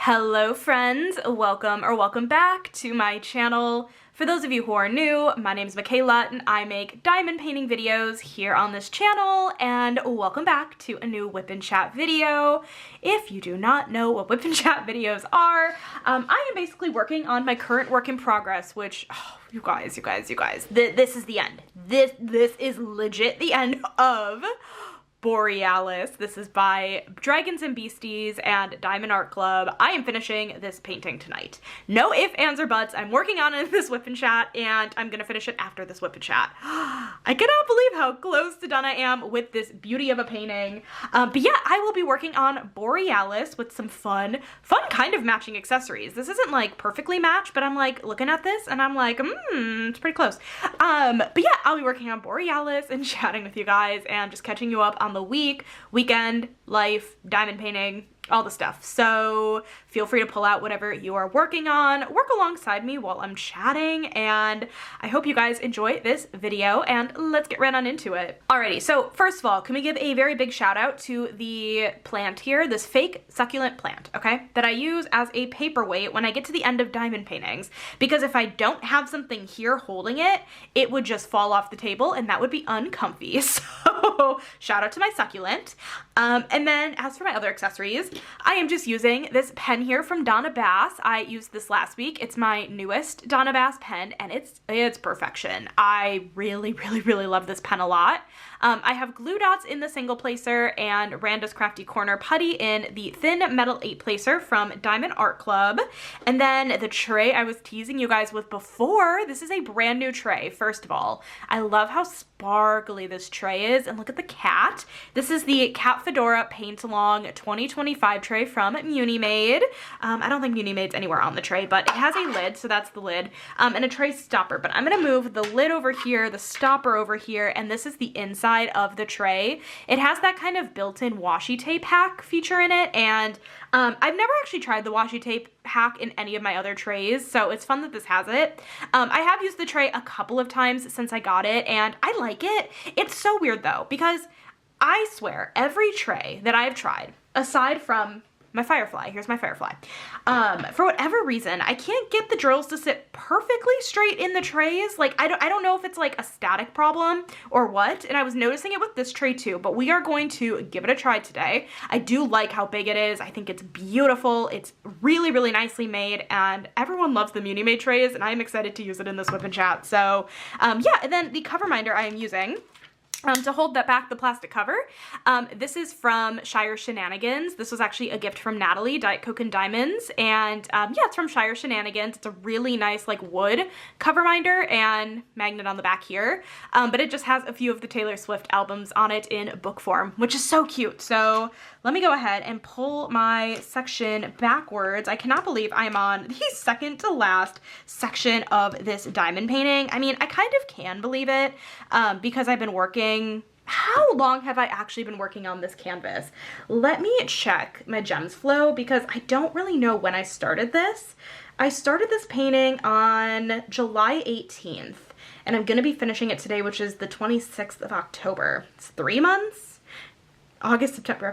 Hello friends, welcome back to my channel. For those of you who are new, my name is Michaela and I make diamond painting videos here on this channel, and welcome back to a new Whip and Chat video. If you do not know what Whip and Chat videos are, I am basically working on my current work in progress, which, oh, you guys, this is the end. This is legit the end of Borealis. This is by Dragons and Beasties and Diamond Art Club. I am finishing this painting tonight. No ifs, ands, or buts. I'm working on it in this Whip and Chat, and I'm gonna finish it after this Whip and Chat. I cannot believe how close to done I am with this beauty of a painting. But yeah, I will be working on Borealis with some fun kind of matching accessories. This isn't like perfectly matched, but I'm like looking at this and I'm like, it's pretty close. But yeah, I'll be working on Borealis and chatting with you guys and just catching you up on the weekend, life, diamond painting, all the stuff. So feel free to pull out whatever you are working on, work alongside me while I'm chatting, and I hope you guys enjoy this video, and let's get right on into it. Alrighty, so first of all, can we give a very big shout out to the plant here, this fake succulent plant, okay, that I use as a paperweight when I get to the end of diamond paintings, because if I don't have something here holding it, it would just fall off the table and that would be uncomfy. So shout out to my succulent. And then as for my other accessories, I am just using this pen here from Donna Bass. I used this last week. It's my newest Donna Bass pen, and it's perfection. I really love this pen a lot. I have glue dots in the single placer and Randa's Crafty Corner putty in the thin metal 8-placer from Diamond Art Club. And then the tray I was teasing you guys with before, this is a brand new tray. First of all, I love how sparkly this tray is, and look at the cat. This is the Cat Fedora Paint Along 2025 tray from Munimade. I don't think Munimade's anywhere on the tray, but it has a lid, so that's the lid, and a tray stopper. But I'm gonna move the lid over here, the stopper over here, and this is the inside of the tray. It has that kind of built-in washi tape hack feature in it, and I've never actually tried the washi tape hack in any of my other trays, so it's fun that this has it. I have used the tray a couple of times since I got it, and I like it. It's so weird though, because I swear every tray that I've tried, aside from my Firefly, here's my Firefly, for whatever reason, I can't get the drills to sit perfectly straight in the trays. Like, I don't know if it's like a static problem or what, and I was noticing it with this tray too, but we are going to give it a try today. I do like how big it is. I think it's beautiful. It's really nicely made, and everyone loves the Munimade trays, and I'm excited to use it in this Whip and Chat. So, yeah, and then the cover minder I am using to hold that back, the plastic cover. This is from Shire Shenanigans. This was actually a gift from Natalie, Diet Coke and Diamonds, and yeah, it's from Shire Shenanigans. It's a really nice like wood cover minder and magnet on the back here, but it just has a few of the Taylor Swift albums on it in book form, which is so cute. So let me go ahead and pull my section backwards. I cannot believe I'm on the second to last section of this diamond painting. I mean, I kind of can believe it, because I've been working. How long have I actually been working on this canvas? Let me check my gems flow, because I don't really know when I started this. I started this painting on July 18th, and I'm gonna be finishing it today, which is the 26th of October. It's 3 months? August, September,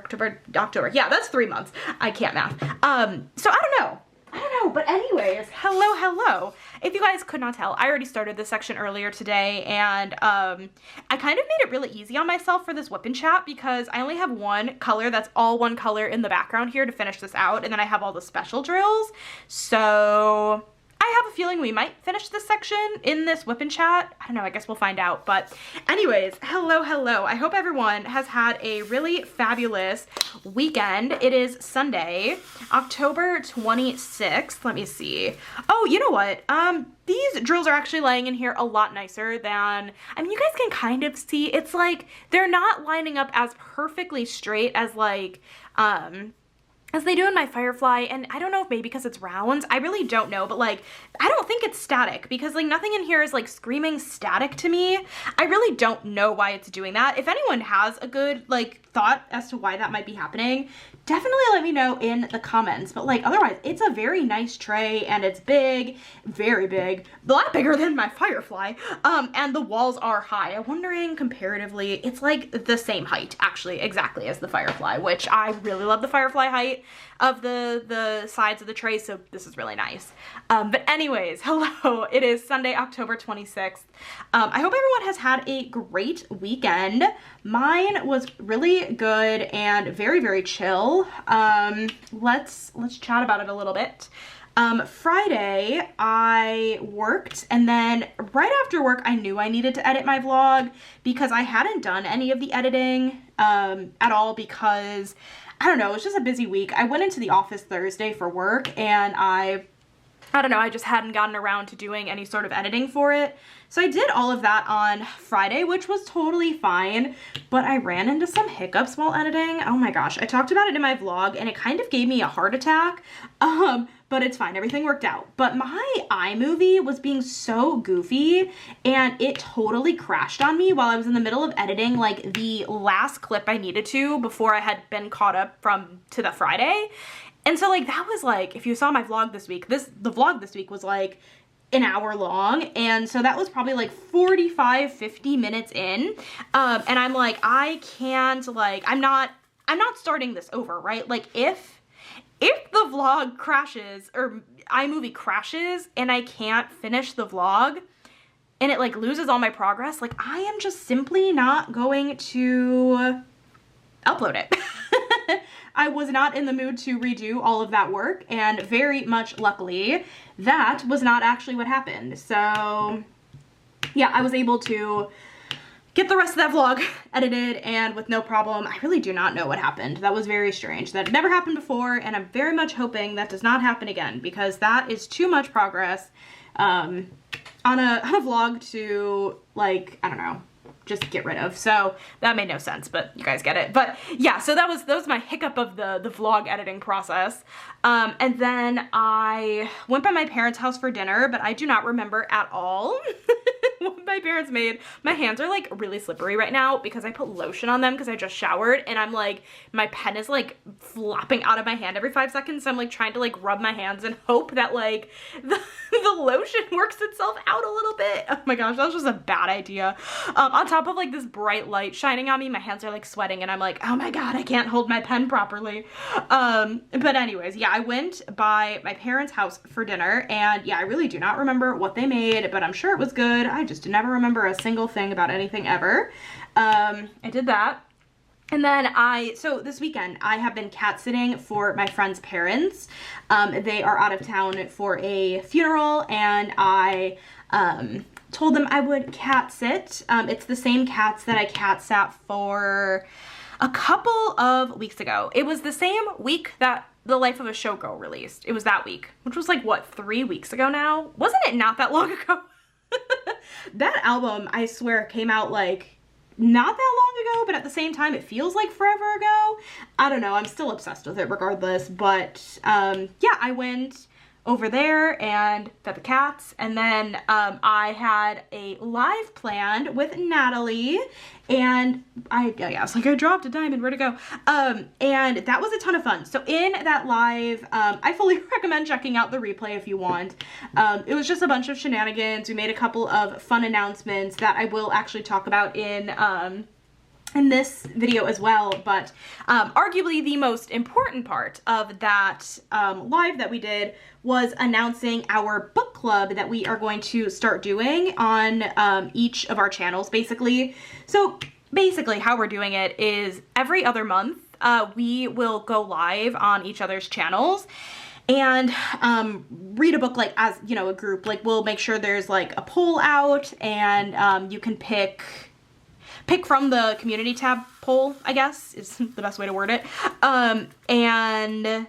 October. Yeah, that's 3 months. I can't math. So I don't know, but anyways, hello. If you guys could not tell, I already started this section earlier today, and I kind of made it really easy on myself for this Whip and Chat, because I only have one color that's all one color in the background here to finish this out, and then I have all the special drills. So I have a feeling we might finish this section in this Whip and Chat. I don't know, I guess we'll find out. But anyways, hello. I hope everyone has had a really fabulous weekend. It is Sunday, October 26th. Let me see. Oh, you know what? These drills are actually laying in here a lot nicer than, I mean, you guys can kind of see, it's like, they're not lining up as perfectly straight as like, as they do in my Firefly, and I don't know if maybe because it's round, I really don't know, but like, I don't think it's static, because like nothing in here is like screaming static to me. I really don't know why it's doing that. If anyone has a good like thought as to why that might be happening, definitely let me know in the comments. But like, otherwise, it's a very nice tray, and it's big, very big, a lot bigger than my Firefly, and the walls are high. I'm wondering comparatively, it's like the same height, actually, exactly as the Firefly, which I really love the Firefly height. of the sides of the tray, so this is really nice. But anyways, hello, it is Sunday, October 26th. I hope everyone has had a great weekend. Mine was really good and very, very chill. Let's chat about it a little bit. Friday, I worked, and then right after work, I knew I needed to edit my vlog because I hadn't done any of the editing at all because, I don't know, it was just a busy week. I went into the office Thursday for work, and I don't know, I just hadn't gotten around to doing any sort of editing for it. So I did all of that on Friday, which was totally fine, but I ran into some hiccups while editing. Oh my gosh, I talked about it in my vlog, and it kind of gave me a heart attack, but it's fine, everything worked out. But my iMovie was being so goofy, and it totally crashed on me while I was in the middle of editing, like, the last clip I needed to before I had been caught up to the Friday. And so, like, that was, like, if you saw my vlog this week, the vlog this week was, like, an hour long, and so that was probably, like, 50 minutes in, and I'm like, I can't, like, I'm not starting this over, right? Like, if the vlog crashes, or iMovie crashes, and I can't finish the vlog, and it, like, loses all my progress, like, I am just simply not going to upload it. I was not in the mood to redo all of that work, and very much luckily, that was not actually what happened. So, yeah, I was able to get the rest of that vlog edited, and with no problem. I really do not know what happened. That was very strange. That never happened before, and I'm very much hoping that does not happen again, because that is too much progress on a vlog to, like, I don't know, just get rid of. So that made no sense, but you guys get it. But yeah, so that was my hiccup of the vlog editing process. And then I went by my parents' house for dinner, but I do not remember at all what my parents made. My hands are, like, really slippery right now because I put lotion on them because I just showered, and I'm like, my pen is, like, flopping out of my hand every 5 seconds. So I'm, like, trying to, like, rub my hands and hope that, like, the lotion works itself out a little bit. Oh my gosh, that was just a bad idea. On top of, like, this bright light shining on me, my hands are, like, sweating, and I'm like, oh my god, I can't hold my pen properly. But anyways, yeah, I went by my parents' house for dinner, and yeah, I really do not remember what they made, but I'm sure it was good. I just never remember a single thing about anything ever. I did that. And then so this weekend, I have been cat sitting for my friend's parents. They are out of town for a funeral, and I told them I would cat sit. It's the same cats that I cat sat for a couple of weeks ago. It was the same week that The Life of a Showgirl released. It was that week, which was, like, what, 3 weeks ago now? Wasn't it not that long ago? That album, I swear, came out, like, not that long ago, but at the same time, it feels like forever ago. I don't know, I'm still obsessed with it regardless, but, yeah, I went over there and fed the cats, and then I had a live planned with Natalie, and I was like, I dropped a diamond, where'd it go? And that was a ton of fun. So in that live, I fully recommend checking out the replay if you want. It was just a bunch of shenanigans. We made a couple of fun announcements that I will actually talk about in this video as well, but arguably the most important part of that live that we did was announcing our book club that we are going to start doing on each of our channels, basically. So basically how we're doing it is every other month we will go live on each other's channels and read a book, like, as, you know, a group. Like, we'll make sure there's, like, a poll out, and you can pick from the community tab poll, I guess, is the best way to word it. And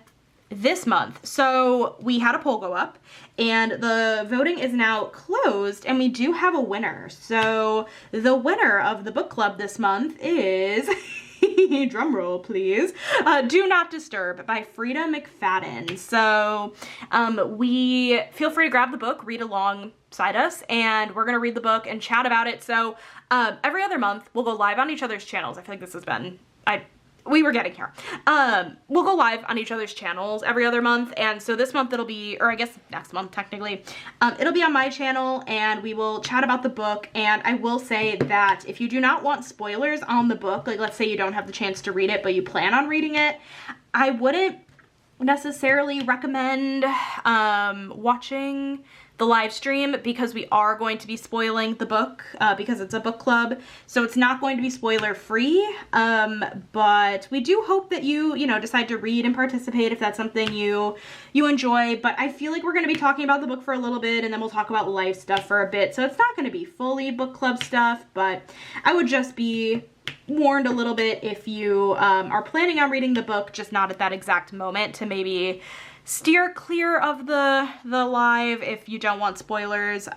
this month, so we had a poll go up, and the voting is now closed, and we do have a winner. So the winner of the book club this month is drum roll please, Do Not Disturb by Frida McFadden. So we feel free to grab the book, read alongside us, and we're gonna read the book and chat about it. So every other month we'll go live on each other's channels. I feel like this has been, we were getting here. We'll go live on each other's channels every other month, and so this month it'll be, or I guess next month technically, it'll be on my channel, and we will chat about the book. And I will say that if you do not want spoilers on the book, like let's say you don't have the chance to read it, but you plan on reading it, I wouldn't necessarily recommend watching the live stream because we are going to be spoiling the book because it's a book club, so it's not going to be spoiler free, but we do hope that you decide to read and participate if that's something you enjoy. But I feel like we're going to be talking about the book for a little bit, and then we'll talk about life stuff for a bit, so it's not going to be fully book club stuff, but I would just be warned a little bit if you are planning on reading the book, just not at that exact moment, to maybe steer clear of the live if you don't want spoilers,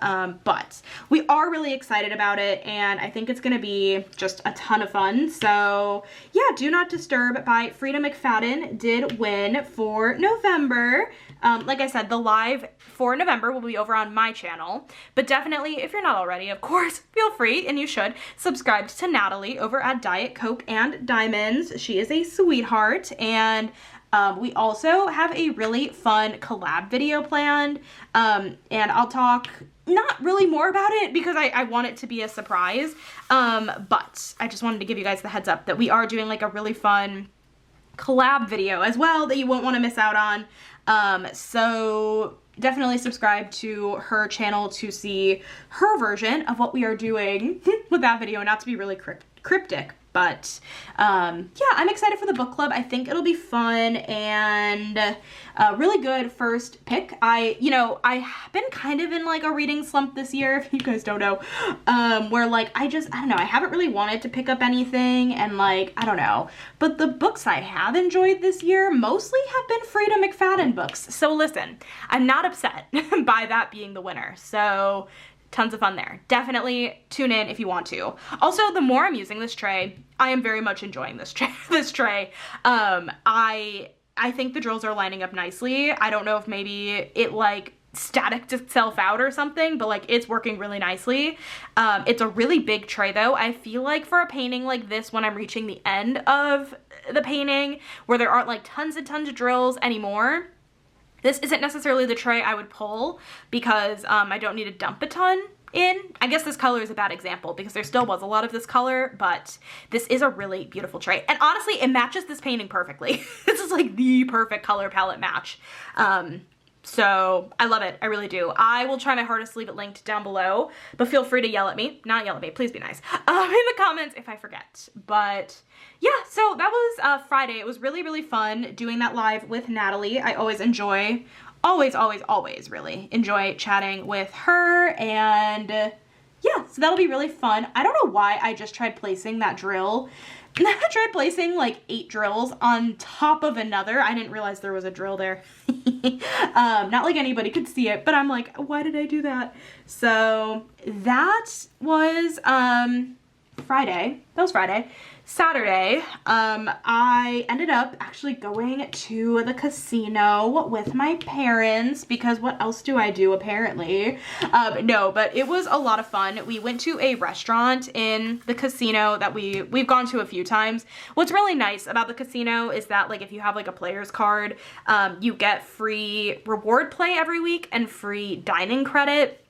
but we are really excited about it, and I think it's gonna be just a ton of fun. So yeah, Do Not Disturb by Frida McFadden did win for November. Like I said, the live for November will be over on my channel, but definitely, if you're not already, of course, feel free, and you should, subscribe to Natalie over at Diet Coke and Diamonds. She is a sweetheart, and we also have a really fun collab video planned, and I'll talk not really more about it because I want it to be a surprise, but I just wanted to give you guys the heads up that we are doing like a really fun collab video as well that you won't want to miss out on. So definitely subscribe to her channel to see her version of what we are doing with that video, not to be really cryptic. But yeah, I'm excited for the book club. I think it'll be fun and a really good first pick. I've been kind of in like a reading slump this year, if you guys don't know, where like I don't know, I haven't really wanted to pick up anything, and like, I don't know. But the books I have enjoyed this year mostly have been Frida McFadden books. So listen, I'm not upset by that being the winner. So tons of fun there. Definitely tune in if you want to. Also, the more I'm using this tray, I am very much enjoying this tray. I think the drills are lining up nicely. I don't know if maybe it like staticked itself out or something, but like it's working really nicely. It's a really big tray though. I feel like for a painting like this, when I'm reaching the end of the painting where there aren't like tons and tons of drills anymore, this isn't necessarily the tray I would pull because I don't need to dump a ton in. I guess this color is a bad example because there still was a lot of this color, but this is a really beautiful tray. And honestly, it matches this painting perfectly. This is like the perfect color palette match. So I love it. I really do. I will try my hardest to leave it linked down below, but feel free to yell at me. Not yell at me, please be nice. In the comments if I forget. But yeah, so that was Friday. It was really, really fun doing that live with Natalie. I always enjoy, always really enjoy chatting with her, and yeah, so that'll be really fun. I don't know why I just tried placing that drill. I tried placing like 8 drills on top of another. I didn't realize there was a drill there. Not like anybody could see it, but I'm like, why did I do that? So that was Friday. That was Friday. Saturday, I ended up actually going to the casino with my parents because what else do I do apparently? No, but it was a lot of fun. We went to a restaurant in the casino that we've gone to a few times. What's really nice about the casino is that like if you have like a player's card, you get free reward play every week and free dining credit.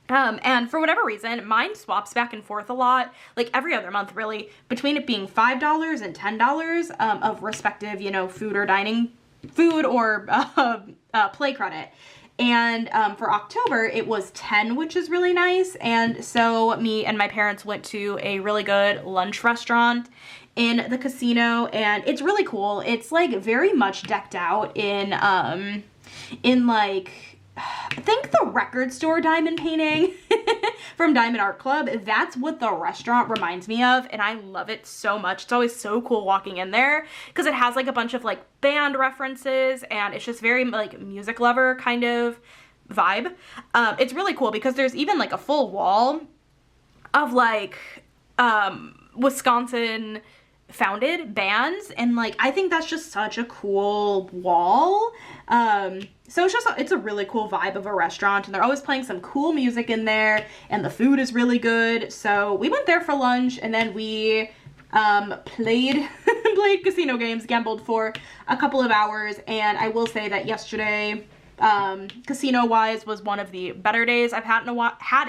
And for whatever reason, mine swaps back and forth a lot, like every other month really, between it being $5 and $10 of respective, food or play credit. And for October, it was 10, which is really nice. And so me and my parents went to a really good lunch restaurant in the casino, and it's really cool. It's like very much decked out in like, I think the record store diamond painting from Diamond Art Club. That's what the restaurant reminds me of, and I love it so much. It's always so cool walking in there because it has like a bunch of like band references, and it's just very like music lover kind of vibe. It's really cool because there's even like a full wall of like Wisconsin founded bands, and like I think that's just such a cool wall. So it's a really cool vibe of a restaurant, and they're always playing some cool music in there, and the food is really good. So we went there for lunch, and then we played casino games, gambled for a couple of hours, and I will say that yesterday, casino wise, was one of the better days I've had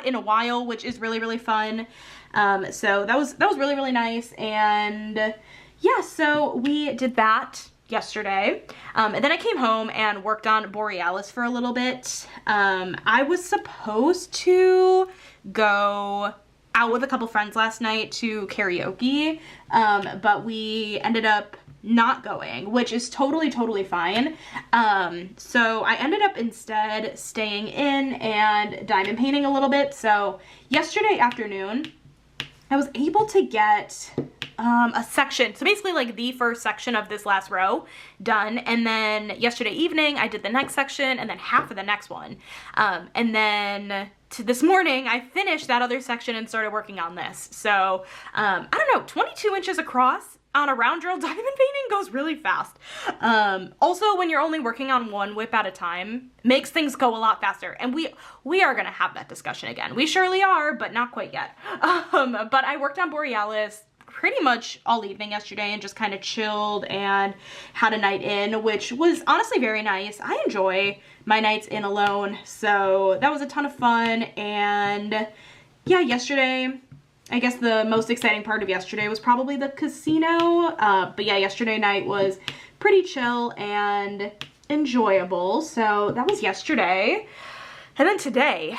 in a while, which is really, really fun. So that was really, really nice. And yeah, so we did that yesterday. And then I came home and worked on Borealis for a little bit. I was supposed to go out with a couple friends last night to karaoke, but we ended up not going, which is totally fine. So I ended up instead staying in and diamond painting a little bit. So yesterday afternoon, I was able to get a section, so basically like the first section of this last row done, and then yesterday evening I did the next section and then half of the next one, and then this morning I finished that other section and started working on this. So I don't know, 22 inches across on a round drill diamond painting goes really fast. Also, when you're only working on one whip at a time, makes things go a lot faster. And we are gonna have that discussion again. We surely are, but not quite yet. But I worked on Borealis pretty much all evening yesterday and just kind of chilled and had a night in, which was honestly very nice. I enjoy my nights in alone, so that was a ton of fun. And yeah, yesterday, I guess the most exciting part of yesterday was probably the casino, but yeah, yesterday night was pretty chill and enjoyable, so that was yesterday. And then today,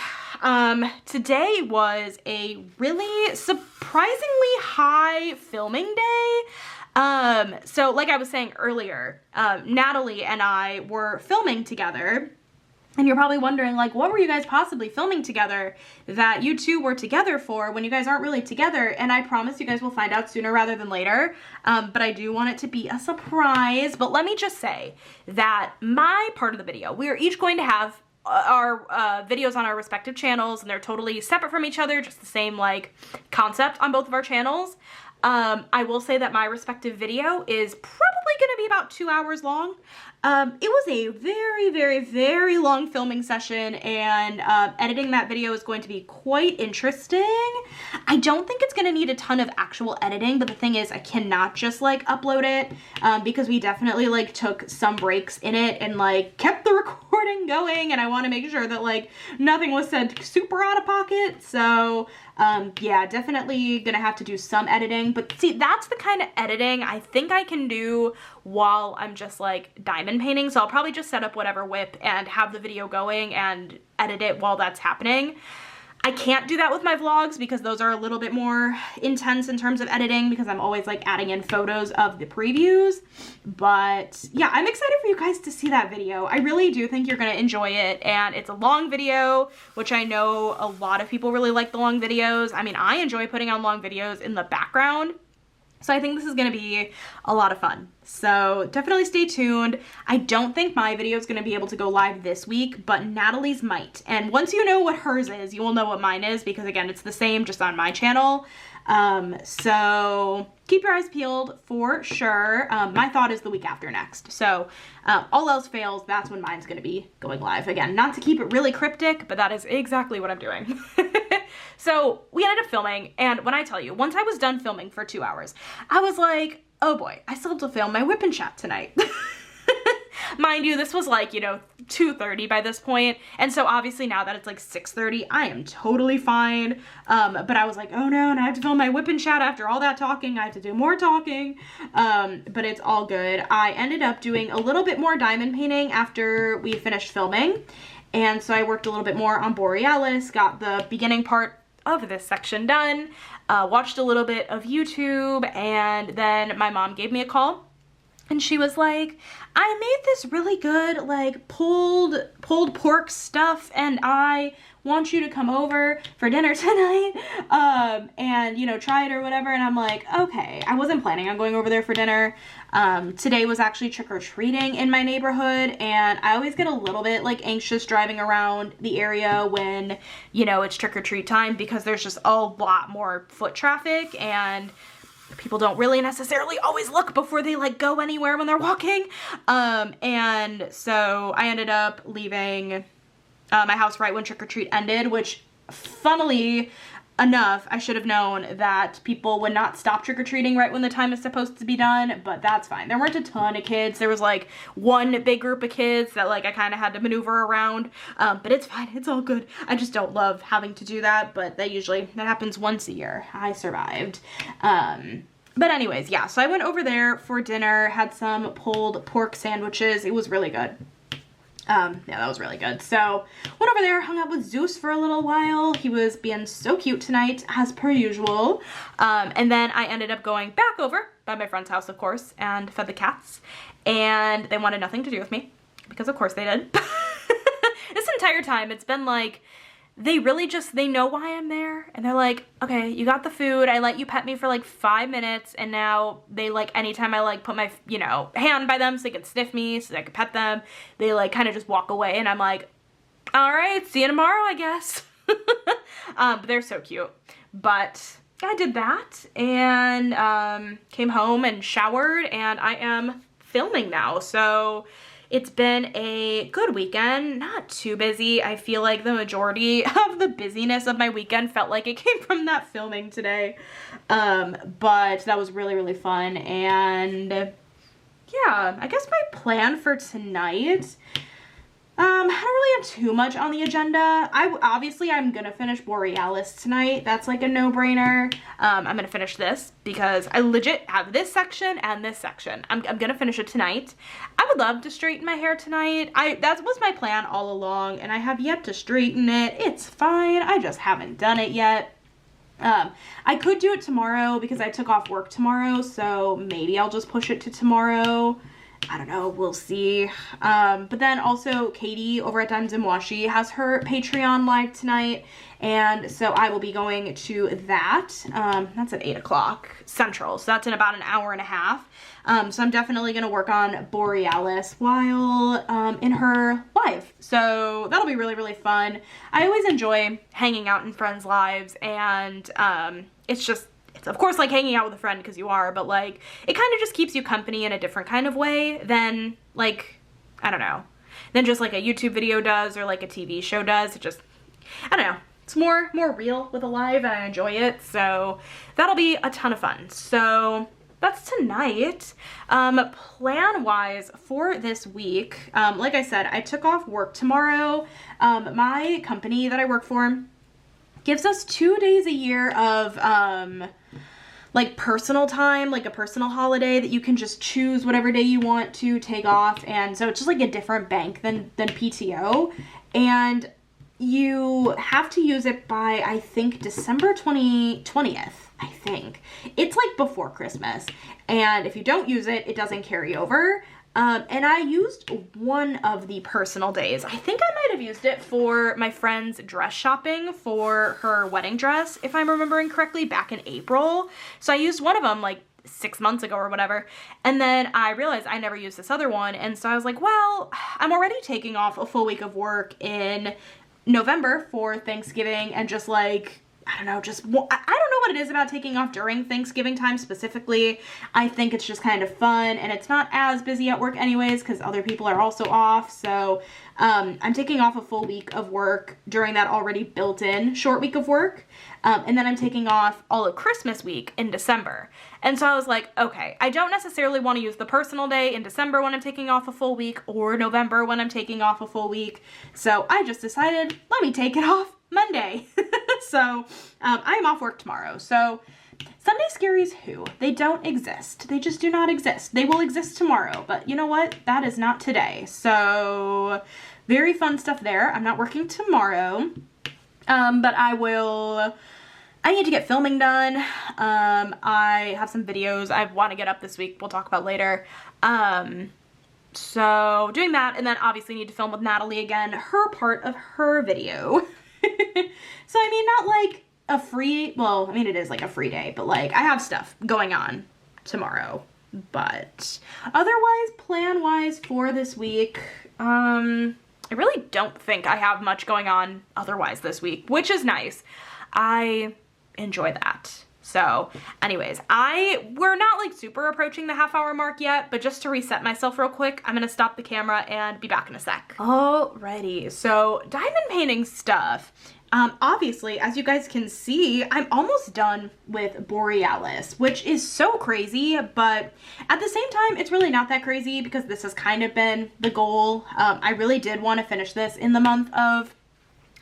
today was a really surprisingly high filming day. So like I was saying earlier, Natalie and I were filming together. And you're probably wondering, like, what were you guys possibly filming together that you two were together for when you guys aren't really together? And I promise you guys will find out sooner rather than later. But I do want it to be a surprise. But let me just say that my part of the video, we are each going to have our videos on our respective channels, and they're totally separate from each other, just the same, like, concept on both of our channels. I will say that my respective video is probably going to be about 2 hours long. It was a very long filming session, and editing that video is going to be quite interesting. I don't think it's going to need a ton of actual editing, but the thing is I cannot just like upload it because we definitely like took some breaks in it and like kept the recording going, and I want to make sure that like nothing was said super out of pocket. So yeah, definitely gonna have to do some editing, but see, that's the kind of editing I think I can do while I'm just like diamond painting. So I'll probably just set up whatever whip and have the video going and edit it while that's happening. I can't do that with my vlogs because those are a little bit more intense in terms of editing because I'm always like adding in photos of the previews. But yeah, I'm excited for you guys to see that video. I really do think you're gonna enjoy it, and it's a long video, which I know a lot of people really like the long videos. I mean, I enjoy putting on long videos in the background. So I think this is going to be a lot of fun. So definitely stay tuned. I don't think my video is going to be able to go live this week, but Natalie's might. And once you know what hers is, you will know what mine is, because again, it's the same, just on my channel. So keep your eyes peeled for sure. My thought is the week after next. So all else fails, that's when mine's going to be going live. Again, not to keep it really cryptic, but that is exactly what I'm doing. So we ended up filming, and when I tell you, once I was done filming for 2 hours, I was like, oh boy, I still have to film my whip and chat tonight. Mind you, this was like, you know, 2:30 by this point, and so obviously now that it's like 6:30, I am totally fine, but I was like, oh no, and I have to film my whip and chat after all that talking. I have to do more talking, but it's all good. I ended up doing a little bit more diamond painting after we finished filming, and so I worked a little bit more on Borealis, got the beginning part of this section done, watched a little bit of YouTube, and then my mom gave me a call. And she was like, I made this really good, like, pulled pork stuff, and I want you to come over for dinner tonight, and, you know, try it or whatever. And I'm like, okay. I wasn't planning on going over there for dinner. Today was actually trick-or-treating in my neighborhood, and I always get a little bit, like, anxious driving around the area when, you know, it's trick-or-treat time, because there's just a lot more foot traffic, and people don't really necessarily always look before they like go anywhere when they're walking. And so I ended up leaving my house right when trick-or-treat ended, which funnily enough, I should have known that people would not stop trick-or-treating right when the time is supposed to be done, but that's fine. There weren't a ton of kids. There was like one big group of kids that like I kind of had to maneuver around, but it's fine. It's all good. I just don't love having to do that, but that happens once a year. I survived. But anyways, yeah, so I went over there for dinner, had some pulled pork sandwiches. It was really good. Yeah, that was really good. So went over there, hung out with Zeus for a little while. He was being so cute tonight, as per usual. And then I ended up going back over by my friend's house, of course, and fed the cats. And they wanted nothing to do with me, because of course they did. This entire time, it's been like, they know why I'm there, and they're like, okay, you got the food, I let you pet me for like 5 minutes, and now they like, anytime I like put my, you know, hand by them so they can sniff me, so I can pet them, they like kind of just walk away, and I'm like, all right, see you tomorrow, I guess. But they're so cute. But I did that, and came home and showered, and I am filming now, so it's been a good weekend, not too busy. I feel like the majority of the busyness of my weekend felt like it came from that filming today. But that was really, really fun. And yeah, I guess my plan for tonight, I don't really have too much on the agenda. Obviously I'm gonna finish Borealis tonight. That's like a no-brainer. I'm gonna finish this because I legit have this section and this section. I'm gonna finish it tonight. I would love to straighten my hair tonight. That was my plan all along, and I have yet to straighten it. It's fine. I just haven't done it yet. I could do it tomorrow because I took off work tomorrow, so maybe I'll just push it to tomorrow. I don't know, we'll see. But then also Katie over at Diamonds and Washi has her Patreon live tonight, and so I will be going to that. That's at 8 o'clock Central, so that's in about an hour and a half. So I'm definitely going to work on Borealis while in her live. So that'll be really, really fun. I always enjoy hanging out in friends' lives, and it's of course like hanging out with a friend because you are, but like it kind of just keeps you company in a different kind of way than like, I don't know, than just like a YouTube video does or like a TV show does. It just, I don't know, it's more real with a live, and I enjoy it. So that'll be a ton of fun. So that's tonight. Plan wise for this week, like I said, I took off work tomorrow. My company that I work for gives us 2 days a year of like personal time, like a personal holiday that you can just choose whatever day you want to take off. And so it's just like a different bank than PTO, and you have to use it by, I think, December 20th. I think it's like before Christmas, and if you don't use it, it doesn't carry over. And I used one of the personal days. I think I might have used it for my friend's dress shopping for her wedding dress, if I'm remembering correctly, back in April. So I used one of them like 6 months ago or whatever. And then I realized I never used this other one. And so I was like, well, I'm already taking off a full week of work in November for Thanksgiving, and just like, I don't know, I don't know what it is about taking off during Thanksgiving time specifically. I think it's just kind of fun, and it's not as busy at work anyways because other people are also off. So I'm taking off a full week of work during that already built-in short week of work. And then I'm taking off all of Christmas week in December. And so I was like, okay, I don't necessarily want to use the personal day in December when I'm taking off a full week, or November when I'm taking off a full week. So I just decided, let me take it off Monday. So I'm off work tomorrow. So Sunday scaries who? They don't exist. They just do not exist. They will exist tomorrow, but you know what? That is not today. So very fun stuff there. I'm not working tomorrow, but I need to get filming done. I have some videos I want to get up this week we'll talk about later. So doing that, and then obviously need to film with Natalie again, her part of her video. So I mean, not like a free, well, I mean, it is like a free day, but like I have stuff going on tomorrow. But otherwise, plan-wise for this week, I really don't think I have much going on otherwise this week, which is nice. I enjoy that. So anyways, we're not like super approaching the half-hour mark yet, but just to reset myself real quick, I'm gonna stop the camera and be back in a sec. Alrighty, so diamond painting stuff. Obviously, as you guys can see, I'm almost done with Borealis, which is so crazy, but at the same time, it's really not that crazy because this has kind of been the goal. I really did want to finish this in the month of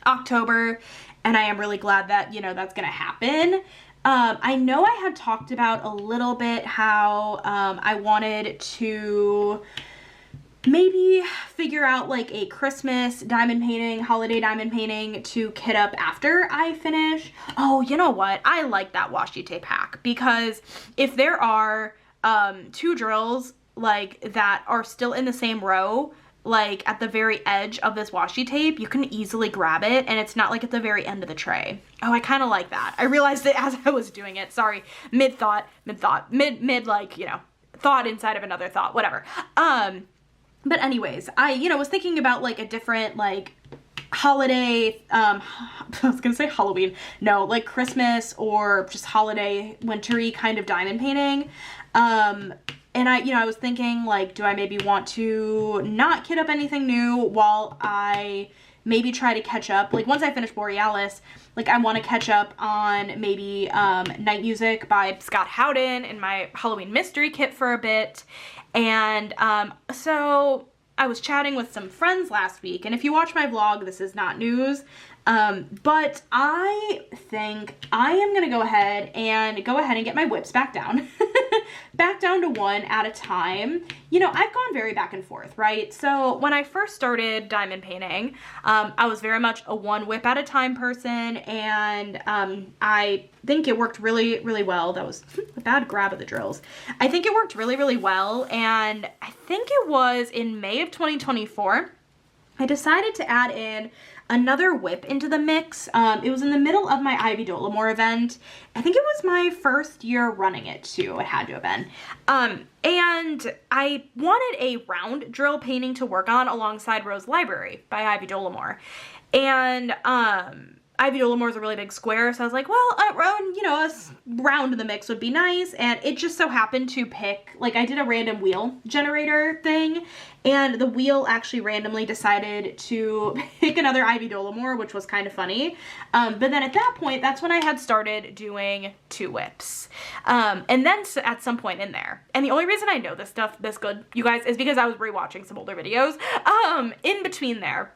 October, and I am really glad that, you know, that's gonna happen. I know I had talked about a little bit how I wanted to maybe figure out like a Christmas diamond painting, holiday diamond painting to kit up after I finish. Oh, you know what? I like that washi tape hack, because if there are 2 drills like that are still in the same row, like at the very edge of this washi tape, you can easily grab it and it's not like at the very end of the tray. Oh, I kind of like that. I realized it as I was doing it. Sorry, mid like, you know, thought inside of another thought, whatever. But anyways, I, you know, was thinking about like a different like holiday, I was gonna say Halloween, no, like Christmas or just holiday wintry kind of diamond painting. And I, you know, I was thinking like, do I maybe want to not kit up anything new while I maybe try to catch up? Like once I finish Borealis, like I want to catch up on maybe Night Music by Scott Howden and my Halloween mystery kit for a bit. And so I was chatting with some friends last week, and if you watch my vlog, this is not news, but I think I am gonna go ahead and get my whips back down. Back down to 1 at a time. You know, I've gone very back and forth, right? So when I first started diamond painting, I was very much a 1 whip at a time person, and I think it worked really, really well. That was a bad grab of the drills. I think it worked really, really well, and I think it was in May of 2024, I decided to add in another whip into the mix. It was in the middle of my Ivy Dolomore event. I think it was my first year running it too. It had to have been. And I wanted a round drill painting to work on alongside Rose Library by Ivy Dolomore. And Ivy Dolomore is a really big square, so I was like, well, you know, a round in the mix would be nice, and it just so happened to pick, like, I did a random wheel generator thing, and the wheel actually randomly decided to pick another Ivy Dolomore, which was kind of funny, but then at that point, that's when I had started doing 2 whips, and then at some point in there, and the only reason I know this stuff this good, you guys, is because I was rewatching some older videos, in between there,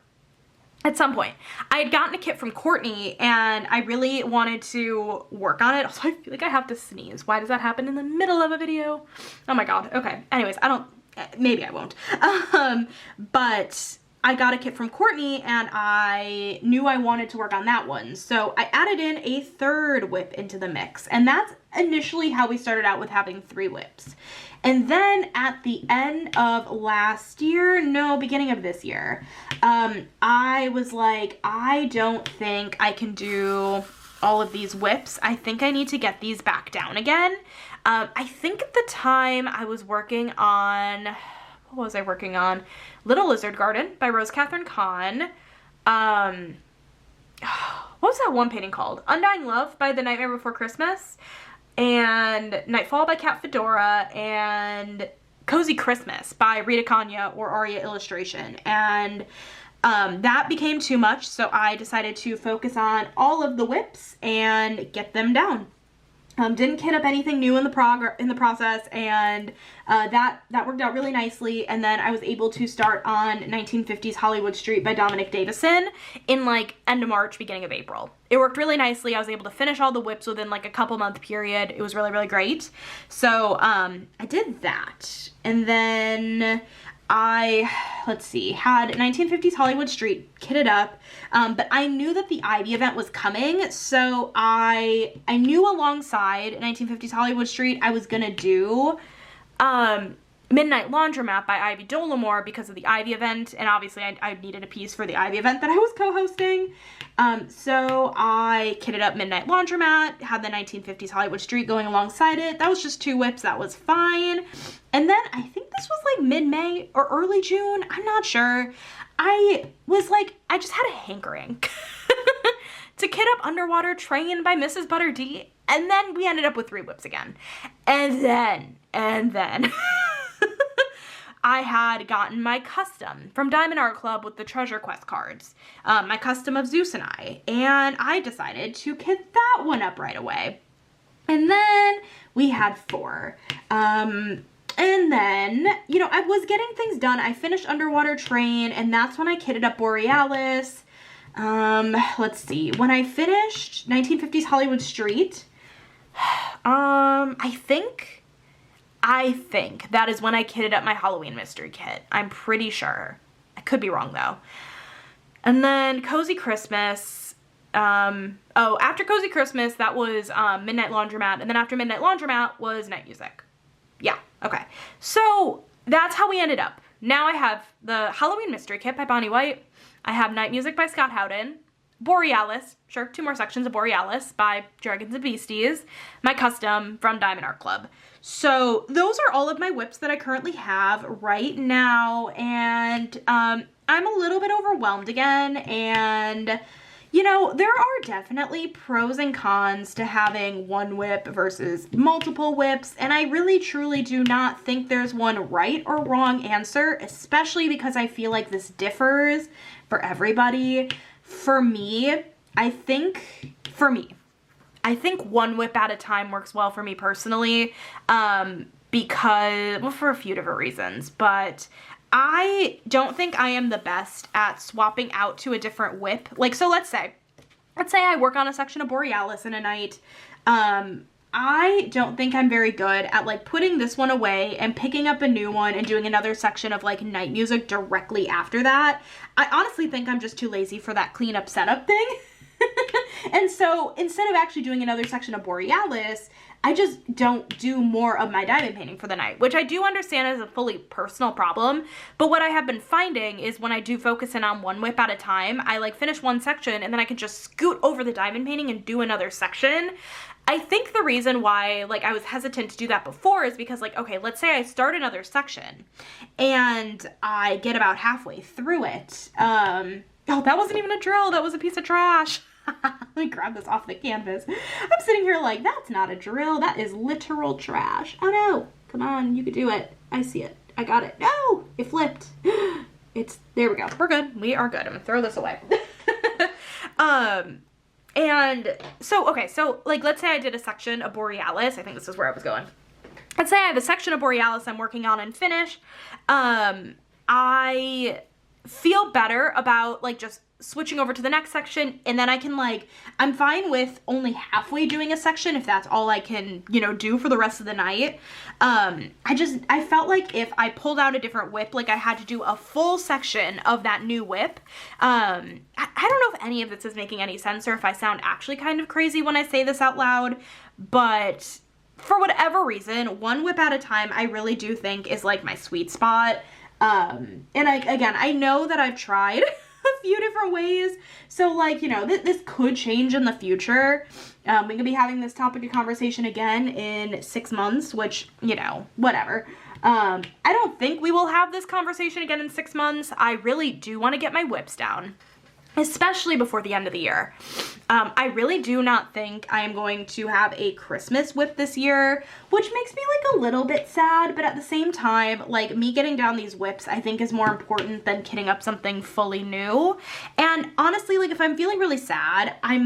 at some point, I had gotten a kit from Courtney and I really wanted to work on it. Also, I feel like I have to sneeze. Why does that happen in the middle of a video? Oh my god. Okay. Anyways, maybe I won't. But I got a kit from Courtney and I knew I wanted to work on that one. So I added in a 3rd whip into the mix. And that's initially how we started out with having 3 whips. And then at the end of last year, no, beginning of this year, I was like, I don't think I can do all of these whips. I think I need to get these back down again. I think at the time I was working on, what was I working on? Little Lizard Garden by Rose Catherine Kahn. What was that one painting called? Undying Love by The Nightmare Before Christmas. And Nightfall by Cat Fedora, and Cozy Christmas by Rita Kanya or Aria Illustration. And that became too much, so I decided to focus on all of the whips and get them down. Didn't kit up anything new in the process, and that worked out really nicely. And then I was able to start on 1950s Hollywood Street by Dominic Davison in like end of March, beginning of April. It worked really nicely. I was able to finish all the whips within like a couple month period. It was really, really great. So I did that, and then let's see, had 1950s Hollywood Street kitted up, but I knew that the Ivy event was coming, so I knew alongside 1950s Hollywood Street I was gonna do Midnight Laundromat by Ivy Dolomore because of the Ivy event, and obviously I needed a piece for the Ivy event that I was co-hosting, so I kitted up Midnight Laundromat, had the 1950s Hollywood Street going alongside it. That was just 2 whips, that was fine. And then I think this was like mid-May or early June, I'm not sure. I was like, I just had a hankering to kit up Underwater Train by Mrs. Butter D, and then we ended up with 3 whips again. And then I had gotten my custom from Diamond Art Club with the Treasure Quest cards, my custom of Zeus and I decided to kit that one up right away. And then we had 4. And then, you know, I was getting things done. I finished Underwater Train, and that's when I kitted up Borealis. Let's see. When I finished 1950s Hollywood Street, I think that is when I kitted up my Halloween mystery kit. I'm pretty sure. I could be wrong though. And then Cozy Christmas. After Cozy Christmas, that was Midnight Laundromat. And then after Midnight Laundromat was Night Music. Yeah, okay. So that's how we ended up. Now I have the Halloween mystery kit by Bonnie White. I have Night Music by Scott Howden. Borealis, sure, 2 more sections of Borealis by Dragons and Beasties. My custom from Diamond Art Club. So those are all of my whips that I currently have right now, and I'm a little bit overwhelmed again, and you know, there are definitely pros and cons to having one whip versus multiple whips, and I really truly do not think there's one right or wrong answer, especially because I feel like this differs for everybody. For me, I think one whip at a time works well for me personally, because, well, for a few different reasons, but I don't think I am the best at swapping out to a different whip. Like, so let's say I work on a section of Borealis in a night. I don't think I'm very good at like putting this one away and picking up a new one and doing another section of like Night Music directly after that. I honestly think I'm just too lazy for that cleanup setup thing. And so instead of actually doing another section of Borealis, I just don't do more of my diamond painting for the night, which I do understand is a fully personal problem. But what I have been finding is when I do focus in on one whip at a time, I like finish one section and then I can just scoot over the diamond painting and do another section. I think the reason why like I was hesitant to do that before is because like, okay, let's say I start another section and I get about halfway through it. Oh, that wasn't even a drill. That was a piece of trash. Let me grab this off the canvas. I'm sitting here like, that's not a drill. That is literal trash. Oh no. Come on. You could do it. I see it. I got it. No, it flipped. There we go. We're good. We are good. I'm gonna throw this away. And so, okay, so like, let's say I did a section of Borealis. I think this is where I was going. Let's say I have a section of Borealis I'm working on and finish. I feel better about like just switching over to the next section, and then I can like, I'm fine with only halfway doing a section if that's all I can, you know, do for the rest of the night. I felt like if I pulled out a different whip, like I had to do a full section of that new whip. I don't know if any of this is making any sense or if I sound actually kind of crazy when I say this out loud, but for whatever reason, one whip at a time, I really do think is like my sweet spot. And I know that I've tried a few different ways. So like, you know, this could change in the future. We could be having this topic of conversation again in 6 months, which, you know, whatever. I don't think we will have this conversation again in 6 months. I really do want to get my whips down, especially before the end of the year. I really do not think I am going to have a Christmas whip this year, which makes me like a little bit sad, but at the same time, like me getting down these whips I think is more important than kitting up something fully new. And honestly, like if I'm feeling really sad, I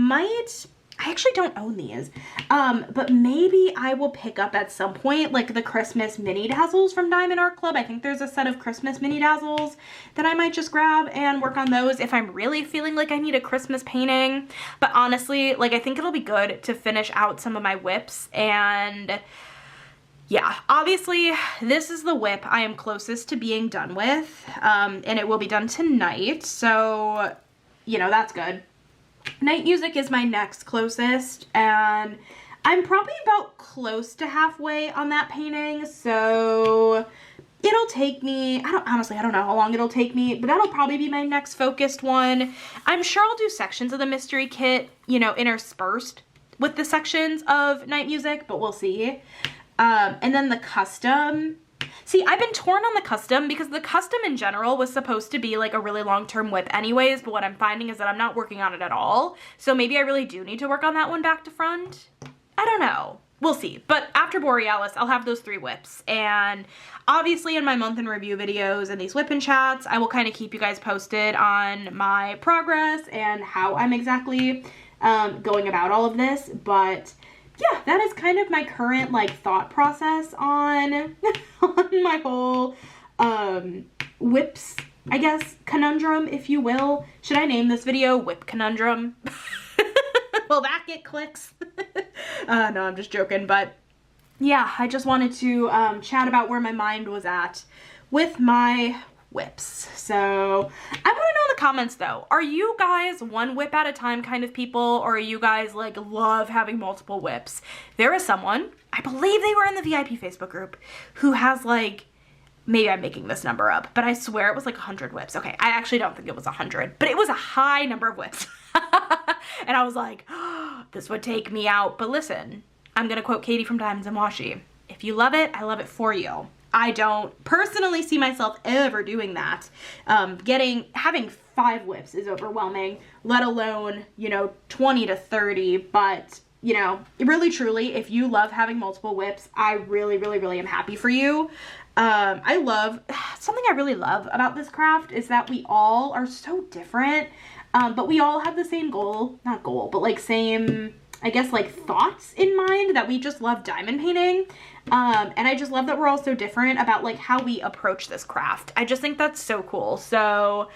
actually don't own these, but maybe I will pick up at some point like the Christmas mini dazzles from Diamond Art Club. I think there's a set of Christmas mini dazzles that I might just grab and work on those if I'm really feeling like I need a Christmas painting. But honestly, like I think it'll be good to finish out some of my whips, and yeah, obviously this is the whip I am closest to being done with, and it will be done tonight, so you know, that's good. Night Music is my next closest, and I'm probably about close to halfway on that painting, so it'll take me, I don't know how long it'll take me, but that'll probably be my next focused one. I'm sure I'll do sections of the mystery kit, you know, interspersed with the sections of Night Music, but we'll see. And then the custom. See, I've been torn on the custom because the custom in general was supposed to be like a really long-term whip anyways, but what I'm finding is that I'm not working on it at all. So maybe I really do need to work on that one back to front. I don't know. We'll see. But after Borealis, I'll have those 3 whips. And obviously in my month in review videos and these whipping chats, I will kind of keep you guys posted on my progress and how I'm exactly going about all of this. But yeah, that is kind of my current like thought process on on my whole whips, I guess, conundrum, if you will. Should I name this video Whip Conundrum? Will that get clicks? No, I'm just joking, but yeah, I just wanted to chat about where my mind was at with my whips. So I want to know in the comments though, are you guys one whip at a time kind of people, or are you guys like love having multiple whips? There is someone, I believe they were in the VIP Facebook group, who has like, maybe I'm making this number up, but I swear it was like 100 whips. Okay, I actually don't think it was 100, but it was a high number of whips. And I was like, oh, this would take me out. But listen, I'm gonna quote Katie from Diamonds and Washi. If you love it, I love it for you. I don't personally see myself ever doing that. Having 5 whips is overwhelming, let alone, you know, 20 to 30. But, you know, really truly, if you love having multiple whips, I really, really, really am happy for you. Something I really love about this craft is that we all are so different, but we all have the same but like same, I guess, like thoughts in mind, that we just love diamond painting. And I just love that we're all so different about like how we approach this craft. I just think that's so cool. So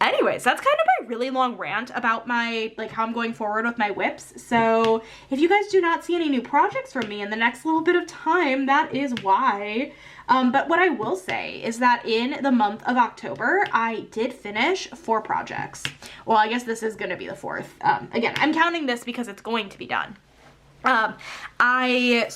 anyways, that's kind of my really long rant about my, like, how I'm going forward with my whips. So if you guys do not see any new projects from me in the next little bit of time, that is why. But what I will say is that in the month of October, I did finish 4 projects. Well, I guess this is going to be the 4th. Again, I'm counting this because it's going to be done. I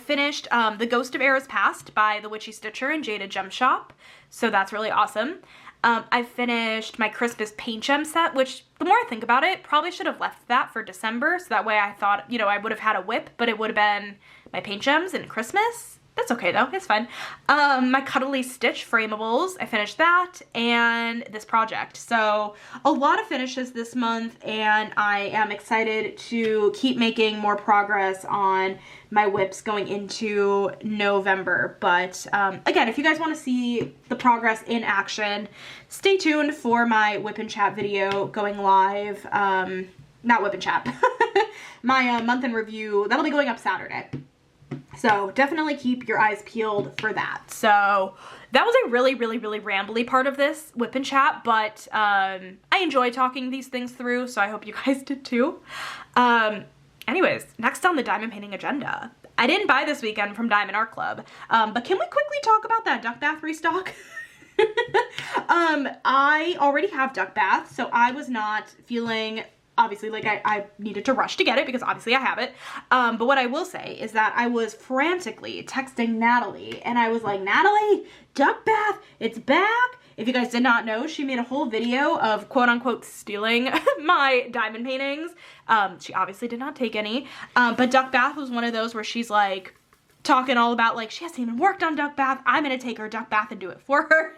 finished The Ghost of Eras Past by the Witchy Stitcher and Jada Gem Shop. So that's really awesome. I finished my Christmas paint gem set, which the more I think about it, probably should have left that for December. So that way I thought, you know, I would have had a whip, but it would have been my paint gems and Christmas. That's okay though, it's fine. My Cuddly Stitch framables, I finished that, and this project. So a lot of finishes this month, and I am excited to keep making more progress on my whips going into November. But again, if you guys want to see the progress in action, stay tuned for my whip and chat video going live. Not whip and chat, my month in review, that'll be going up Saturday. So definitely keep your eyes peeled for that. So that was a really, really, really rambly part of this whip and chat, but I enjoy talking these things through, so I hope you guys did too. Anyways, next on the diamond painting agenda. I didn't buy this weekend from Diamond Art Club, but can we quickly talk about that duck bath restock? I already have duck bath, so I was not feeling, obviously, like I needed to rush to get it because obviously I have it. But what I will say is that I was frantically texting Natalie, and I was like, Natalie, duck bath, it's back. If you guys did not know, she made a whole video of quote unquote stealing my diamond paintings. She obviously did not take any, but duck bath was one of those where she's like talking all about like she hasn't even worked on duck bath. I'm gonna take her duck bath and do it for her.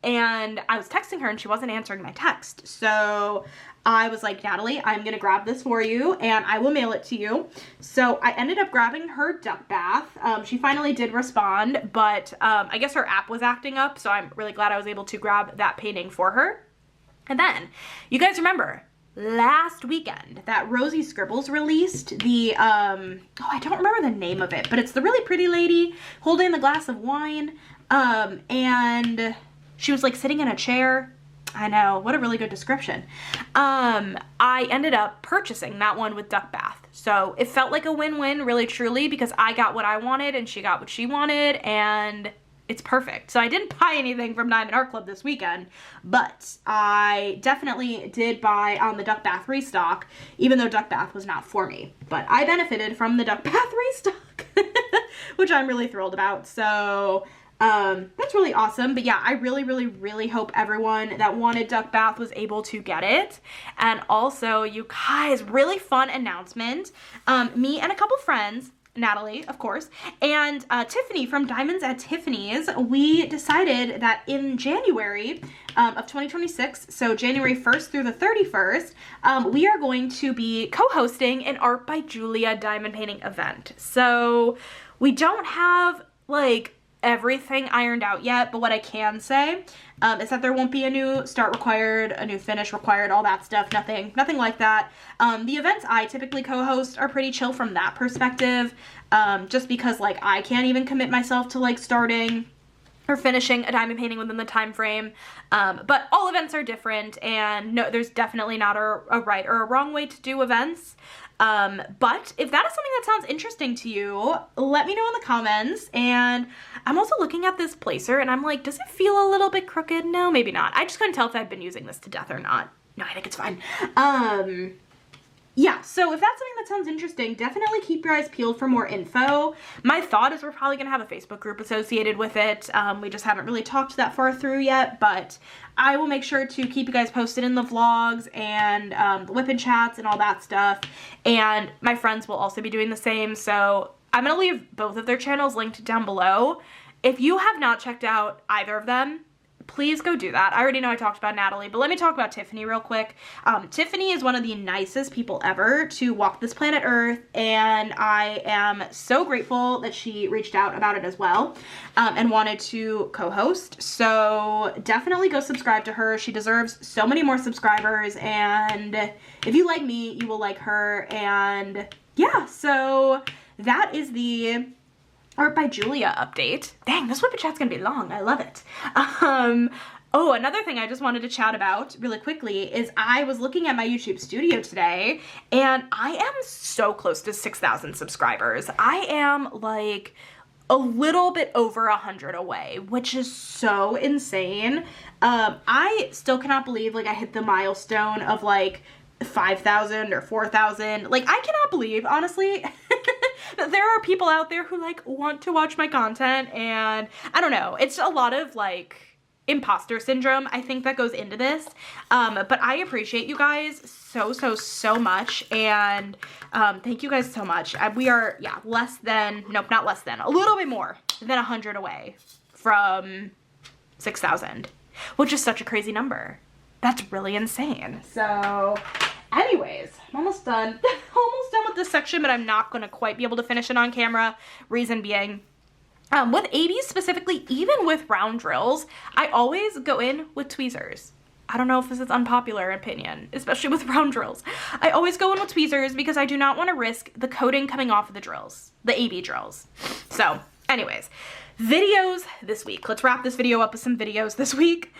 And I was texting her and she wasn't answering my text. So I was like, Natalie, I'm gonna grab this for you and I will mail it to you. So I ended up grabbing her duck bath. She finally did respond, but I guess her app was acting up, so I'm really glad I was able to grab that painting for her. And then, you guys remember, last weekend that Rosie Scribbles released the, oh, I don't remember the name of it, but it's the really pretty lady holding the glass of wine, and she was like sitting in a chair. I know, what a really good description. I ended up purchasing that one with duck bath. So it felt like a win-win, really truly, because I got what I wanted and she got what she wanted, and it's perfect. So I didn't buy anything from Diamond Art Club this weekend, but I definitely did buy on the duck bath restock, even though duck bath was not for me. But I benefited from the duck bath restock, which I'm really thrilled about. So that's really awesome. But yeah, I really, really, really hope everyone that wanted duck bath was able to get it. And also, you guys, really fun announcement. Me and a couple friends, Natalie, of course, and Tiffany from Diamonds at Tiffany's, we decided that in January of 2026, so January 1st through the 31st, we are going to be co-hosting an Art by Julia diamond painting event. So we don't have, like, everything ironed out yet, but what I can say is that there won't be a new start required, a new finish required, all that stuff, nothing like that. The events I typically co-host are pretty chill from that perspective, just because like I can't even commit myself to like starting or finishing a diamond painting within the time frame. But all events are different, and no, there's definitely not a right or a wrong way to do events. But if that is something that sounds interesting to you, let me know in the comments. And I'm also looking at this placer and I'm like, does it feel a little bit crooked? No, maybe not. I just couldn't tell if I've been using this to death or not. No, I think it's fine. Yeah, so if that's something that sounds interesting, definitely keep your eyes peeled for more info. My thought is we're probably going to have a Facebook group associated with it. We just haven't really talked that far through yet, but I will make sure to keep you guys posted in the vlogs and the whip-in chats and all that stuff. And my friends will also be doing the same, so I'm going to leave both of their channels linked down below. If you have not checked out either of them, please go do that. I already know I talked about Natalie, but let me talk about Tiffany real quick. Tiffany is one of the nicest people ever to walk this planet Earth, and I am so grateful that she reached out about it as well, and wanted to co-host. So definitely go subscribe to her. She deserves so many more subscribers, and if you like me, you will like her. And yeah, so that is the Art by Julia update. Dang, this whip chat's gonna be long. I love it. Oh, another thing I just wanted to chat about really quickly is I was looking at my YouTube studio today, and I am so close to 6,000 subscribers. I am like a little bit over 100 away, which is so insane. I still cannot believe like I hit the milestone of like 5,000 or 4,000. Like, I cannot believe, honestly, that there are people out there who like want to watch my content, and I don't know, it's a lot of like imposter syndrome I think that goes into this, but I appreciate you guys so much, and thank you guys so much. We are, yeah, less than, nope, not less than, a little bit more than 100 away from 6,000, which is such a crazy number. That's really insane. So anyways, I'm almost done. Almost done with this section, but I'm not going to quite be able to finish it on camera. Reason being, with 80s specifically, even with round drills, I always go in with tweezers. I don't know if this is unpopular opinion, especially with round drills. I always go in with tweezers because I do not want to risk the coating coming off of the drills, the AB drills. So anyways, videos this week. Let's wrap this video up with some videos this week.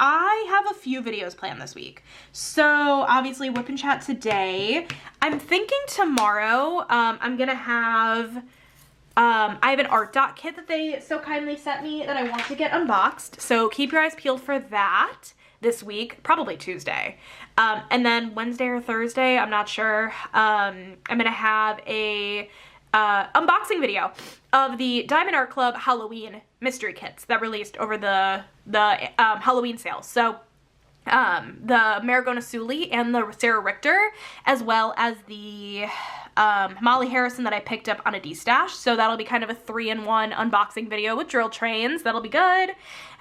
I have a few videos planned this week. So obviously whip and chat today. I'm thinking tomorrow I'm gonna have, I have an art dot kit that they so kindly sent me that I want to get unboxed. So keep your eyes peeled for that this week, probably Tuesday. And then Wednesday or Thursday, I'm not sure, I'm gonna have a unboxing video of the Diamond Art Club Halloween mystery kits that released over the Halloween sale. So the Marigona Sully and the Sarah Richter, as well as the Molly Harrison that I picked up on a D-stash. So that'll be kind of a 3-in-1 unboxing video with drill trains. That'll be good.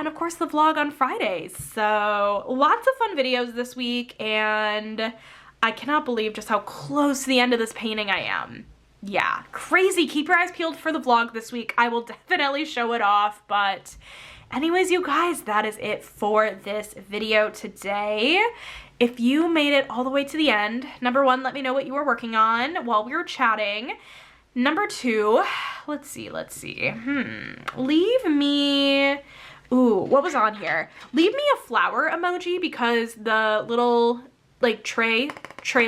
And of course the vlog on Fridays. So lots of fun videos this week, and I cannot believe just how close to the end of this painting I am. Yeah, crazy. Keep your eyes peeled for the vlog this week. I will definitely show it off, but anyways, you guys, that is it for this video today. If you made it all the way to the end, number one, let me know what you were working on while we were chatting. Number two, let's see. Leave me, ooh, what was on here? Leave me a flower emoji because the little like tray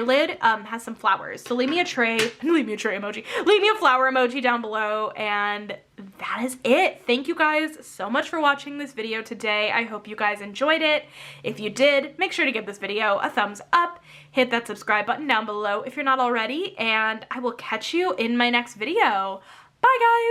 lid has some flowers. So leave me a tray emoji. Leave me a flower emoji down below, and that is it. Thank you guys so much for watching this video today. I hope you guys enjoyed it. If you did, make sure to give this video a thumbs up. Hit that subscribe button down below if you're not already, and I will catch you in my next video. Bye guys!